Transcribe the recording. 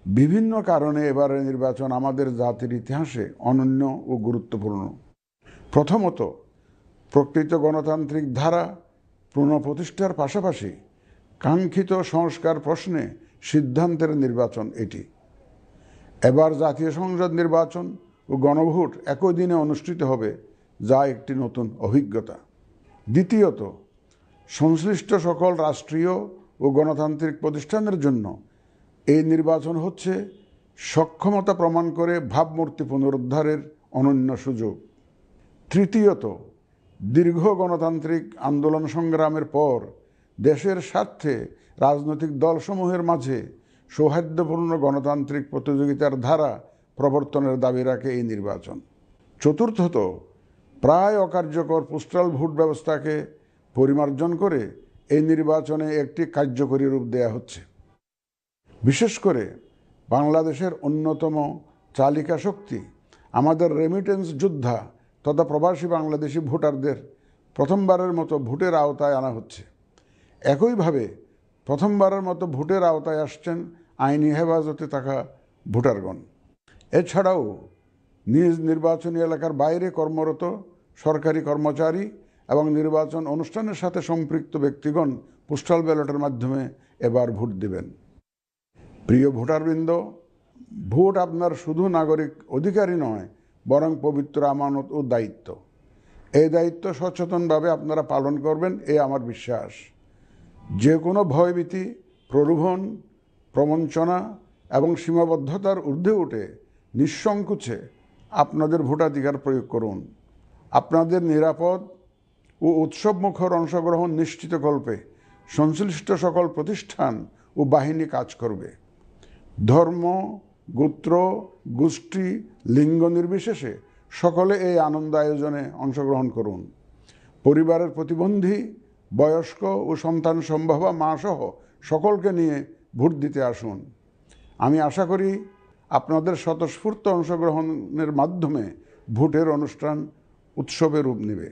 বিভিন্ন কারণে এবারের নির্বাচন আমাদের জাতির ইতিহাসে অনন্য ও গুরুত্বপূর্ণ। প্রথমত, প্রকৃত গণতান্ত্রিক ধারা পুনঃপ্রতিষ্ঠার পাশাপাশি কাঙ্ক্ষিত সংস্কার প্রশ্নে সিদ্ধান্তের নির্বাচন এটি। এবার জাতীয় সংসদ নির্বাচন ও গণভোট একই দিনে অনুষ্ঠিত হবে, যা একটি নতুন অভিজ্ঞতা। দ্বিতীয়ত, সংশ্লিষ্ট সকল রাষ্ট্রীয় ও গণতান্ত্রিক প্রতিষ্ঠানের জন্য এই নির্বাচন হচ্ছে সক্ষমতা প্রমাণ করে ভাবমূর্তি পুনরুদ্ধারের অনন্য সুযোগ। তৃতীয়ত, দীর্ঘ গণতান্ত্রিক আন্দোলন সংগ্রামের পর দেশের স্বার্থে রাজনৈতিক দলসমূহের মাঝে সৌহার্দ্যপূর্ণ গণতান্ত্রিক প্রতিযোগিতার ধারা প্রবর্তনের দাবি রাখে এই নির্বাচন। চতুর্থত, প্রায় অকার্যকর পোস্টাল ভোট ব্যবস্থাকে পরিমার্জন করে এই নির্বাচনে একটি কার্যকরী রূপ দেয়া হচ্ছে। বিশেষ করে বাংলাদেশের অন্যতম চালিকা শক্তি আমাদের রেমিটেন্স যোদ্ধা তথা প্রবাসী বাংলাদেশি ভোটারদের প্রথমবারের মতো ভোটের আওতায় আনা হচ্ছে। একইভাবে প্রথমবারের মতো ভোটের আওতায় আসছেন আইনি হেফাজতে থাকা ভোটারগণ। এছাড়াও নিজ নির্বাচনী এলাকার বাইরে কর্মরত সরকারি কর্মচারী এবং নির্বাচন অনুষ্ঠানের সাথে সম্পৃক্ত ব্যক্তিগণ পোস্টাল ব্যালটের মাধ্যমে এবার ভোট দিবেন। প্রিয় ভোটারবৃন্দ, ভোট আপনার শুধু নাগরিক অধিকারই নয়, বরং পবিত্র আমানত ও দায়িত্ব। এই দায়িত্ব সচেতনভাবে আপনারা পালন করবেন, এ আমার বিশ্বাস। যে কোনো ভয়ভীতি, প্রলোভন, প্রবঞ্চনা এবং সীমাবদ্ধতার ঊর্ধ্বে উঠে নিঃসংকোচে আপনাদের ভোটাধিকার প্রয়োগ করুন। আপনাদের নিরাপদ ও উৎসবমুখর অংশগ্রহণ নিশ্চিতকল্পে সংশ্লিষ্ট সকল প্রতিষ্ঠান ও বাহিনী কাজ করবে। ধর্ম, গোত্র, গোষ্ঠী, লিঙ্গ নির্বিশেষে সকলে এই আনন্দ আয়োজনে অংশগ্রহণ করুন। পরিবারের প্রতিবন্ধী, বয়স্ক ও সন্তান সম্ভবা মা সহ সকলকে নিয়ে ভোট দিতে আসুন। আমি আশা করি আপনাদের স্বতঃস্ফূর্ত অংশগ্রহণের মাধ্যমে ভোটের অনুষ্ঠান উৎসবে রূপ নেবে।